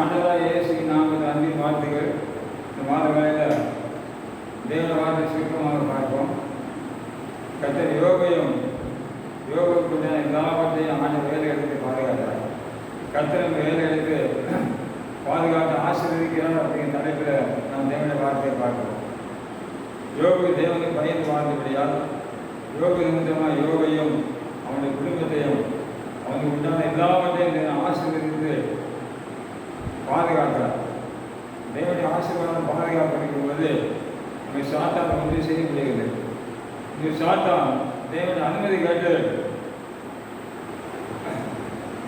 ஆண்டவராக இயேசுவின் நாமத்தில் அன்பின் வார்த்தைகள் இந்த மாத வேளையில் தேவ வார்த்தை சுருக்கமாக பார்ப்போம். கர்த்தர் யோகத்துடைய எல்லாவற்றையும் ஆண்ட வேலை எடுத்து பாதுகாக்கிறார். கர்த்தர் வேலை எடுத்து பாதுகாத்து ஆசீர்வதிக்கிறார் அப்படிங்கிற தலைப்பில் நாம் தேவனுடைய வார்த்தையை பார்க்கிறோம். தேவனை பயந்து வாழ்ந்தபடியால் யோக நிமித்தமாக யோகையும் அவனுடைய குடும்பத்தையும் அவனுக்கு உண்டான எல்லாவற்றையும் ஆசீர்வதித்து பாதுகாக்கிறார். தேவனுடைய ஆசீர்வாதம் பாதுகாப்பிருக்கும் போது நம்ம சாத்தான் ஒன்றும் செய்ய முடியாது. இந்த சாத்தான் தேவனுடைய அனுமதி கேட்டு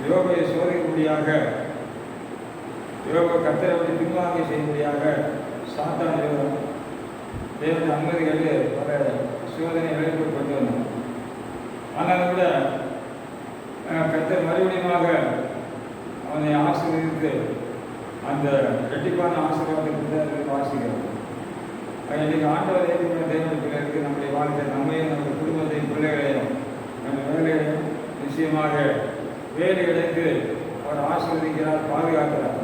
யோகையை சோதிக்கும்படியாக கர்த்தரை விட்டு பின்வாங்க செய்யும்படியாக சாத்தான் தேவனுடைய அனுமதி கேட்டு பல சோதனைகளை கொண்டு வந்தோம். ஆனாலும் கூட கர்த்தர் மறுபடியுமாக அவனை ஆசீர்வதித்து அந்த இரட்டிப்பான ஆசீர்வாதத்தை வாசிக்கிறோம். இன்றைக்கு ஆண்டவர் ஏற்றுக்கொண்ட தேவனுடைய பிள்ளைகளுக்கு நம்முடைய வாழ்க்கை நம்மையும் நம்முடைய குடும்பத்தையும் பிள்ளைகளையும் நம்ம வேலைகளையும் நிச்சயமாக வேலை எடுத்து அவர் ஆசீர்வதிக்கிறார், பாதுகாக்கிறார்.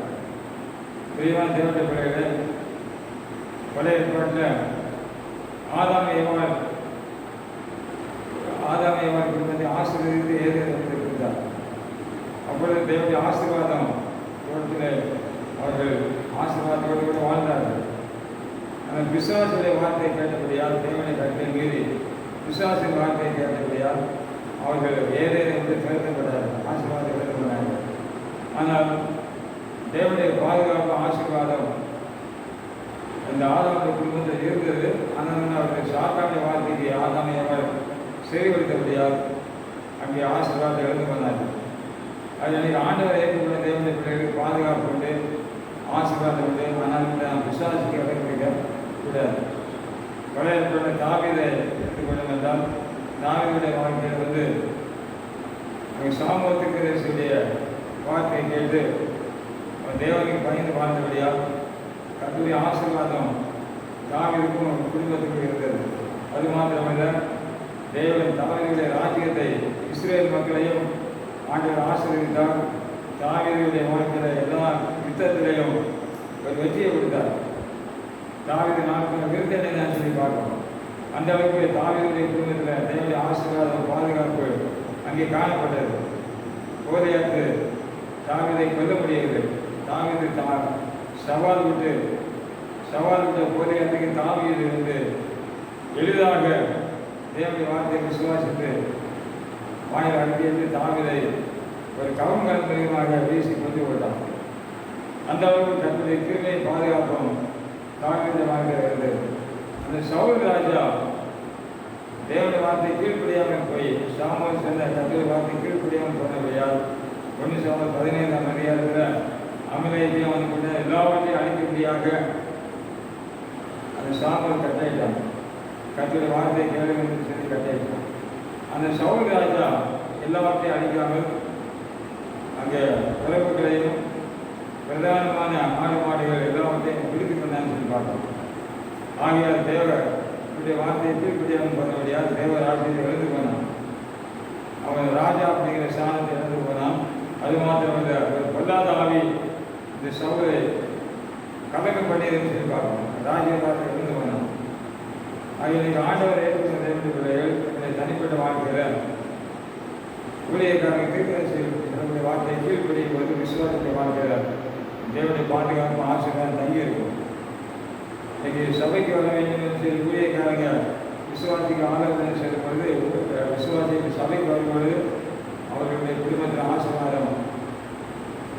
பிரியமான தேவனுடைய பிள்ளைகளை பழைய ஏற்பாட்டில் ஆதாம் ஏவாள் குடும்பத்தை ஆசீர்வதித்து ஏற்றுக்கொண்டார். அப்பொழுது தேவனுடைய ஆசீர்வாதம் தோட்டத்தில் அவர்கள் ஆசீர்வாதத்தோடு கூட வாழ்ந்தார்கள். அந்த விசுவாசிய வார்த்தையை கேட்டபடியால் தேவனை கட்டளை மீறி விசுவாசின் வார்த்தையை கேட்டபடியால் அவர்கள் ஏதேனும் திறக்கப்பட்டார்கள், ஆசீர்வாதம் திறக்கப்பட்டார்கள். ஆனால் தேவனுடைய பாதுகாப்பு ஆசீர்வாதம் அந்த ஆதாமுடைய குடும்பத்தில் இருந்தது. ஆனால் அவர்கள் சாத்தானுடைய வார்த்தைக்கு ஆதாமை அவர் செறிவளித்தபடியால் அங்கே ஆசீர்வாதத்தை இழந்து கொண்டார்கள். அது அன்றைக்கு ஆண்டவர் ஏற்றுக்கொண்ட தேவனுடைய பிள்ளைகளுக்கு பாதுகாப்பு உண்டு, ஆசீர்வாதம் உண்டு. ஆனால் நாம் விசுவாசிக்க வைக்க கூடாது. பழைய ஏற்பாடு தாவீதை எடுத்துக்கொள்ளும் என்றால் தாவீதுடைய வாழ்க்கையில் அவங்க சாமூகத்துக்கு தரிசியுடைய வார்த்தையை கேட்டு தேவனுக்கு பயந்து வாழ்ந்தபடியால் கர்த்தருடைய ஆசீர்வாதம் தாவீதுக்கும் குடும்பத்துக்கும் இருந்தது. அது மாத்திரமல்ல, தேவன் தாவீதுடைய ராஜ்யத்தை இஸ்ரேல் மக்களையும் ஆண்டவர் ஆசீர்வதித்தார். தாவீதுடைய வாழ்க்கையில் எல்லா யுத்தத்திலையும் ஒரு வெற்றியை கொடுத்தார். தாவீது நாட்கள் விருத்தனை நான் சொல்லி பார்க்கணும். அந்த அளவுக்கு தாவீதுடைய குடும்பத்தில் தேவனுடைய ஆசீர்வாதம் பாதுகாப்பு அங்கே காணப்பட்டது. கோலியாத்து தாவீதை கொல்ல முடியவில்லை. தாவீது சவால் விட்ட கோலியாத்துக்கு தாவீது எளிதாக தேவனுடைய வார்த்தையை விசுவாசித்து வாயில் அடக்கிட்டு தாவீதை ஒரு கவர்மெண்ட் மூலியமாக வீசி கொண்டு விட்டான். அந்த அளவுக்கு தன்னுடைய கிருமையை பாதுகாப்பும் தாவீது வாழ்க்கையில் இருந்தது. அந்த சவுல் ராஜா தேவனுடைய வார்த்தை கீழ்ப்படியாமல் போய் சாமுவேல் சொன்ன கர்த்தருடைய வார்த்தை கீழ்ப்படியாமல் போனபடியால் 1 சாமுவேல் 15ஆம் அதிகாரத்தில் அமலேக்கையும் அவனுக்கு எல்லாவற்றையும் அழிக்கும்படியாக அந்த சாமுவேல் கட்டளையிட்டான். கர்த்தருடைய வார்த்தையை கேளுங்க என்று சொல்லி கட்டளையிட்டான். அந்த சவுல் ராஜா எல்லாவற்றையும் அழிக்காமல் அங்கே பிறப்புகளையும் பிரதானமான ஆடு மாடுகள் எல்லாவற்றையும் பிடித்து கொண்டான்னு சொல்லி பார்த்தோம். ஆகையால் தேவனுடைய வார்த்தையை கீழ்ப்படியாமல் போனபடியால் தேவ ராஜ்யத்தை இழந்து போனான். அவன் ராஜா அப்படிங்கிற சாணத்தை இழந்து போனான். அது மாத்திரமல்ல, ஒரு பொல்லாத ஆவி இந்த சவுலை கலக்கம் பண்ணியதுன்னு சொல்லி பார்க்கணும். ராஜ்யத்தை இழந்து போனான். ஆகிய ஆண்டவர் ஏற்றுக்கொண்ட தேவனுடைய பிள்ளைகள் தனிப்பட்ட வாழ்க்கையில் ஊழியக்காரங்க தீர்க்கதரிசிகளுடைய வார்த்தையை கீழ்ப்படியும் போது விசுவாசத்தை வாழ்க்கையில் தேவனுடைய பாதுகாப்பு ஆசீர்வாதம் தங்கி இருக்கும். இன்னைக்கு சபைக்கு வர வேண்டும் என்று சொல்லி ஊழியக்காரங்க விசுவாசிக்கு ஆலோசனை செய்யும் பொழுது விசுவாசிக்கு சபைக்கு வரும்பொழுது அவர்களுடைய குடும்பத்தில் ஆசீர்வாதம்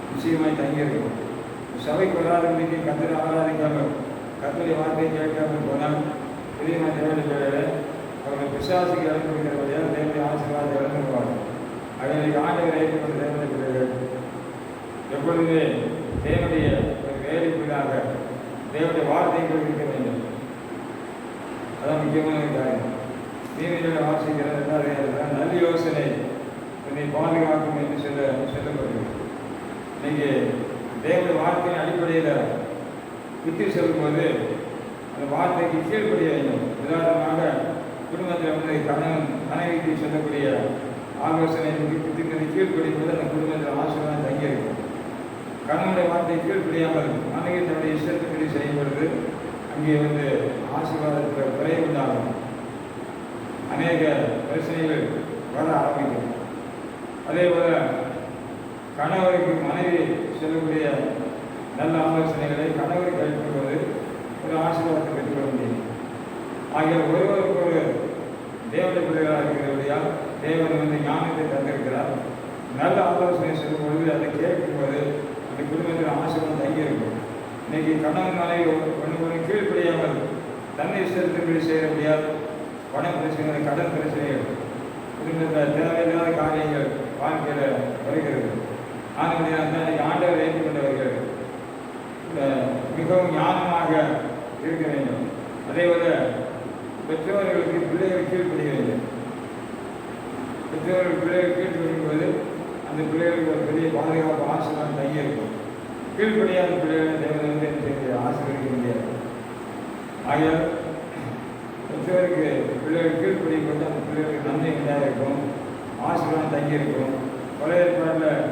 நிச்சயமாய் தங்கி இருக்கும். சபைக்கு வராதவங்களுக்கு கர்த்தரை ஆராதிக்காமல் கர்த்தருடைய வார்த்தையை கேட்காமல் போனால் பெரியமாக தேவனுடைய அவர்கள் விசுவாசிக்கு இழந்து கொடுக்கிறபடியால் தேவனுடைய ஆசீர்வாதத்தை இழந்து போவாங்க. அதற்கு ஆண்டவரை ஏற்றுக்கொண்ட தேவனுடைய பிள்ளைகள் எப்பொழுதுமே தேவனுடைய ஒரு வேலைக்குள்ளாக தேவனுடைய வார்த்தைகள் இருக்க வேண்டும். அதான் முக்கியமான காரியம். நீதிகளை வாசிக்கிறது நல்ல யோசனை என்னை பாதுகாக்கும் என்று சொல்லப்படுகிறது. இன்னைக்கு தேவனுடைய வார்த்தையின் அடிப்படையில் புத்தி சொல்லும்போது அந்த வார்த்தைக்கு கீழ்ப்படிய வேண்டும். உதாரணமாக குடும்பத்தில் கணவனுக்கு சொல்லக்கூடிய ஆலோசனை புத்திகளை கீழ்ப்படிப்பது அந்த குடும்பத்தில் ஆசீர்வாதம் தங்கியிருக்கும். கணவனுடைய வார்த்தை கீழ்ப்படியாமல் மனைவி தன்னுடைய இஷ்டத்தின்படி செய்யும் பொழுது அங்கே வந்து ஆசீர்வாதத்தில் குறை உண்டாகும். அநேக பிரச்சனைகள் வர ஆரம்பிக்கும். அதே போல கணவருக்கு மனைவி சொல்லக்கூடிய நல்ல ஆலோசனைகளை கணவருக்கு அளிக்கும்போது ஒரு ஆசீர்வாதத்தை பெற்றுக்கொள்ள முடியும். ஆகிய ஒருவருக்கு ஒரு தேவனுடைய பிள்ளைகளாக இருக்கிறபடியால் தேவன் வந்து ஞானத்தை தந்திருக்கிறார். நல்ல ஆலோசனை சொல்லும் பொழுது அதை கேட்கும்போது அந்த குடும்பத்தில் ஆசீர்வாதம் தங்கியிருக்கும். இன்னைக்கு கணவன் மனைவி ஒன்று கீழ்ப்படியாமல் தன்னை இஷ்டத்தின்படி செய்கிறபடியால் பண பிரச்சனைகள், கடன் பிரச்சனைகள், குடும்பத்தில் தேவையில்லாத காரியங்கள் வாழ்க்கையில் வருகிறது. ஆனால் ஆண்டவர் ஏற்றுக்கொண்டவர்கள் மிகவும் ஞானமாக இருக்க வேண்டும். அதே போல பெற்றோர்களுக்கு பிள்ளைகள் கீழ்ப்படிய வேண்டும். பெற்றோர்கள் பிள்ளைகள் கீழ்ப்படியும்போது அந்த பிள்ளைகளுக்கு ஒரு பெரிய பாதுகாப்பு ஆசீர்வாதம் தங்கியிருக்கும். கீழ்ப்படியாத பிள்ளைகளை தேவனை வந்து என்ன செய்ய ஆசீர்வதிக்க முடியாது. ஆகையால் பெற்றோருக்கு பிள்ளைகள் கீழ்ப்படியும் போது அந்த பிள்ளைகளுக்கு நன்மை உண்டாக இருக்கும், ஆசீர்வாதம் தங்கியிருக்கும். பழைய ஏற்பாட்டில்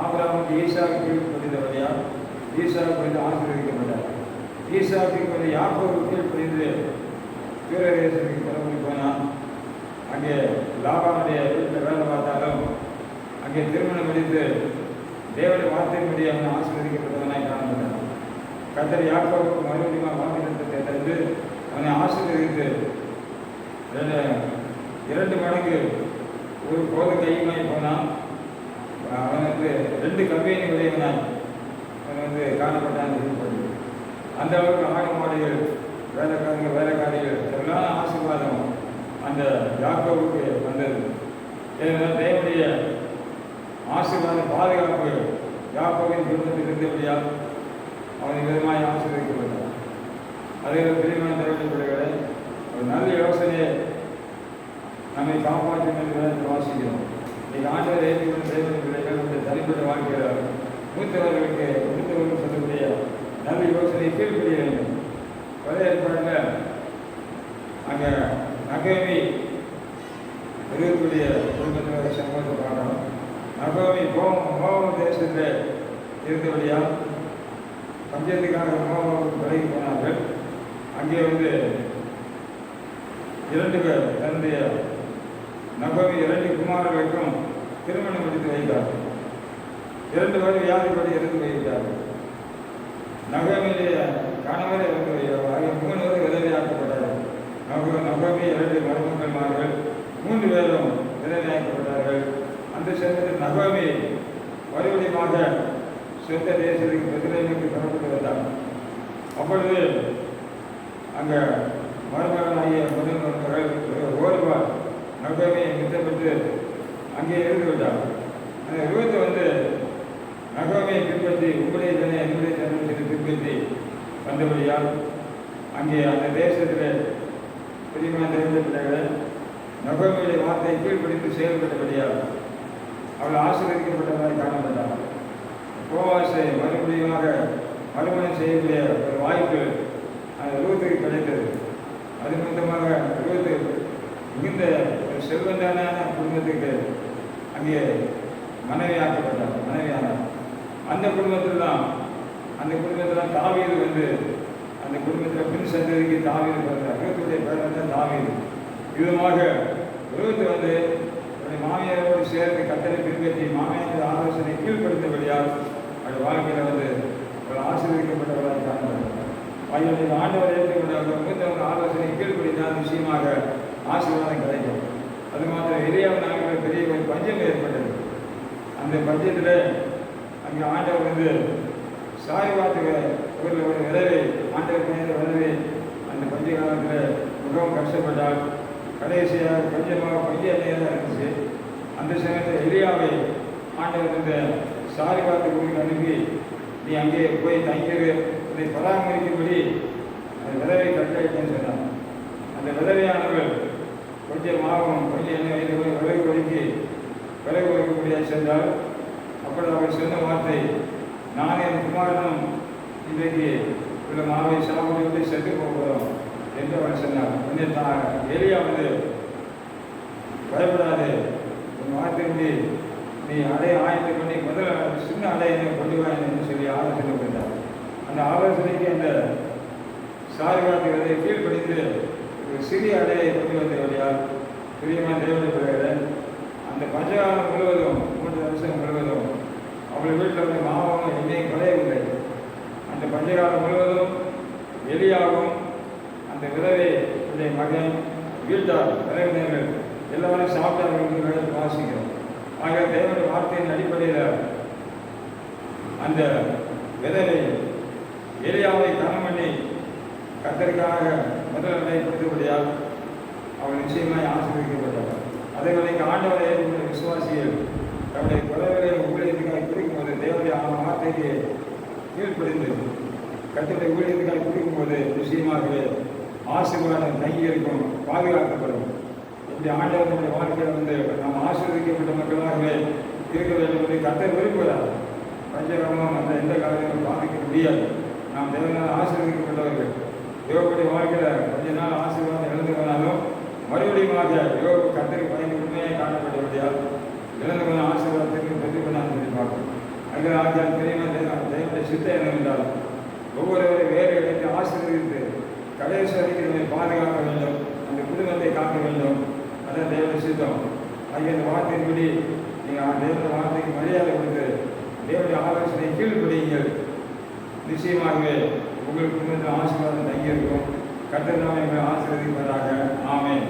ஆபிரகாமுக்கு ஈசாவுக்கு கீழ்ப்படிந்தபடியால் ஈசாவுக்கு வந்து ஆசீர்வதிக்கப்பட்டார். ஈசாவுக்கு கொஞ்சம் யாக்கோபுக்கு கீழ்ப்படிந்து தூரதேசத்துக்கு கிளம்பி போனான். அங்கே லாபானுடைய வீட்டில் வேலை பார்த்தாலும் அங்கே திருமணம் முடித்து தேவனுடைய வார்த்தையின்படி அவனை ஆசீர்வதிக்கப்பட்டவனாய் காணப்பட்டான். கர்த்தர் யாக்கோபுக்கு மறுபடியும் வாக்குத்தத்தத்தை தந்து அவனை ஆசீர்வதித்து 2 மடங்கு ஒரு கோத கையுமாய் போனான். அவனுக்கு 2 கம்பெனி உடையவனாய் அவன் வந்து காணப்பட்டான். அந்த அளவுக்கு ஆடு மாடுகள், வேலைக்காரிகள் எல்லாம் ஆசீர்வாதம் அந்த யாக்கோபுக்கு வந்தது. ஏனென்றால் தேவனுடைய ஆசீர்வாத பாதுகாப்பு யாக்கோபின் குடும்பத்தில் இருந்தபடியால் அவனை விதமாய் ஆசீர்வதிக்கப்பட்டார். அதே பிரியமான தேவனுடைய பிள்ளைகளை ஒரு நல்ல யோசனையை நம்மை காப்பாற்றும் என்று வாசிக்கிறோம். இன்னைக்கு ஆண்டவர் ஏற்றுக்கொண்ட தேவனுடைய பிள்ளைகள் இந்த தனிப்பட்ட வாழ்க்கையில் மூத்தவர்கள் சொல்லக்கூடிய நல்ல யோசனையை கீழ்ப்படிய வேண்டும். பழைய ஏற்பாட்டில் அங்கே நகோமி இருக்கக்கூடிய குடும்பத்தில் சம்பவத்தை பார்க்கணும். நகோமி மோவாப் தேசத்தில் இருந்தபடியால் பஞ்சத்துக்காக மோவாபுக்கு விலகி போனார்கள். அங்கே வந்து 2 பேர் தன்னுடைய நகோமி 2 குமாரர்களுக்கும் திருமணம் முடித்து வைத்தார். 2 பேர் வியாதிப்படி இருந்து வைத்தார்கள். நகோமியுடைய கணவரை இருந்து வைத்தார். ஆகிய 3 பேர் விதவையாக்கப்பட்டார்கள். நகோமி 2 மருமக்கள்மார்கள் 3 பேரும் விதவையாக்கப்பட்டார்கள். அந்த சமயத்தில் நகோமி மறுபடியுமாக சொந்த தேசத்துக்கு பெத்லெகேமுக்கு புறப்பட்டு வந்தார். அப்பொழுது அங்கே மருமகனாகிய முதல் மருமகள் ஓர்பா நகோமியை மித்தப்பட்டு அங்கே இருந்து விட்டார். அந்த ரூத் வந்து நகோமியை பின்பற்றி உங்களுடைய தானே என்னுடைய தானே பின்பற்றி வந்தபடியால் அங்கே அந்த தேசத்தில் பிரியமான தேவனுடைய பிள்ளைகளை நகோமியுடைய வார்த்தை கீழ்ப்படிந்து செயல்பட்டபடியால் அவள் ஆசீர்வதிக்கப்பட்டவராய் காணப்பட்டார். போவாசை மறுமணம் செய்யக்கூடிய ஒரு வாய்ப்பு அந்த ரூத்துக்கு கிடைத்தது. அது நிமித்தமாக ரூத்து மிகுந்த ஒரு செல்வந்தான குடும்பத்துக்கு அங்கே மனைவியானார். அந்த குடும்பத்தில் தான் தாவீது வந்து அந்த குடும்பத்தில் பின் சந்ததிக்கு தாவீது பிறந்தார். ரூத்துடைய பேர் வந்து தாவீது. விதமாக ரூத்து வந்து மாமியாரோடு சேர்ந்து கட்டளை பின்பற்றி மாமியாரோட ஆலோசனை கீழ்ப்படுத்தபடியால் அவருடைய வாழ்க்கையில் வந்து ஒரு ஆசீர்வதிக்கப்பட்டவராக காணப்பட்டார். அவருடைய ஆண்டவர் ஏற்றுக்கொண்டவர்கள் மூத்தவங்க ஆலோசனை கீழ்ப்படித்தால் நிச்சயமாக ஆசீர்வாதம் கிடைக்கும். அது மாத்திரம் எலியாவின் நாட்களில் பெரிய ஒரு பஞ்சம் ஏற்பட்டது. அந்த பஞ்சத்தில் அங்கே ஆண்டவர் வந்து சாய்வாத்துக்கு ஒரு விதவை ஆண்டவர் பண்ணிய விதவை அந்த பஞ்ச காலத்தில் மிகவும் கஷ்டப்பட்டால் கடைசியாக கொஞ்சமாக பஞ்ச எண்ணெயாக இருந்துச்சு. அந்த சமயத்தில் எலியாவை ஆண்டவர் இந்த சாய்வாத்துக்கு அனுப்பி நீ அங்கே போய் தங்கியது இதை பராமரிக்கும்படி அந்த விதவை கட்டளைன்னு சொன்னார். அந்த விதவையானவர்கள் கொஞ்சம் மாவும் கொஞ்சம் எண்ணெய் விலகு ஒதுக்கக்கூடிய சென்றால் அப்பொழுது அவர் சொன்ன வார்த்தை, நான் என் குமாரனும் இன்றைக்கு உள்ள மாவை சாப்பிட்டு செத்து போகிறோம் என்று அவர் சொன்னார். கொஞ்சம் எலியா வந்து பயப்படாது, உன் வார்த்தையின்றி நீ அடைய ஆயத்தம் பண்ணி முதல்ல சின்ன அடையை கொண்டு வா என்று சொல்லி ஆலோசனை பண்ணார். அந்த ஆலோசனைக்கு அந்த சார்பாட்டு விதையை கீழ்ப்படிந்து ஒரு சிறிய அடையை கொண்டு வந்தவரையால் பிரியமான தேவனுடைய பிள்ளைகளை அந்த பஞ்சகாலம் முழுவதும் 3 வருஷம் முழுவதும் அவள் வீட்டில் வந்து மாவும் எண்ணெயும் குறையவில்லை. அந்த பஞ்சகாலம் முழுவதும் எலியாவும் அந்த விதவை மகன் வீட்டார் விரைவினர்கள் எல்லாரும் சாப்பிட்டார்கள் வாசிக்கிறோம். ஆக தேவனுடைய வார்த்தையின் அடிப்படையில் அந்த விதவை எலியாவை கனம் பண்ணி கத்தருக்காக முதல் நடைபெற்றபடியால் அவள் நிச்சயமாய் ஆசீர்வதிக்கப்பட்டார். அதே வேளைக்கு ஆண்டவரை ஏற்றுக்கொண்ட விசுவாசிகள் தன்னுடைய குறைகளை ஊழியத்துக்காக குறிக்கும்போது தேவனுடைய வார்த்தைக்கு கீழ்ப்படிந்து கத்தருடைய ஊழியத்துக்காக குறிக்கும்போது நிச்சயமாகவே ஆசீர்வாதம் தங்கி இருக்கும், பாதுகாக்கப்படும். இப்படி ஆண்டவர்களுடைய வாழ்க்கையில் வந்து நாம் ஆசீர்வதிக்கப்பட்ட மக்களாகவே இருக்க வேண்டும் என்று கத்தர் விரும்புகிறார். பஞ்சகாலம் அந்த எந்த காலத்தையும் பாதிக்க முடியாது. நாம் தேவனால் ஆசீர்வதிக்கப்பட்டவர்கள். யோகனுடைய வாழ்க்கையில் கொஞ்ச நாள் ஆசீர்வாதம் இழந்து போனாலும் மறுபடியுமாக யோக கத்தருக்கு பயந்து உண்மையாக காணப்பட்டபடியால் இழந்து போன ஆசீர்வாதத்திற்கு பெற்று கொண்டாந்து சொல்லி பார்க்கணும். அங்கே ஆகியால் பெரியவன் தேவனுடைய சித்தம் என்னவென்றால் ஒவ்வொருவரை வேறு இடத்தை ஆசீர்வதித்து கடைசி வரைக்கும் பாதுகாக்க வேண்டும், அந்த குடும்பத்தை காக்க வேண்டும். அதான் தேவனுடைய சித்தம். ஆகிய அந்த வார்த்தையின்படி நீங்கள் தேவனுடைய வார்த்தைக்கு மரியாதை கொடுத்து தேவனுடைய ஆலோசனை கீழ்ப்படியுங்கள். நிச்சயமாகவே உங்களுக்கு குடும்பத்தில் ஆசீர்வாதம் தங்கியிருக்கும். கர்த்தர் நாம எங்களை ஆசீர்வதிப்பதாக. ஆமென்.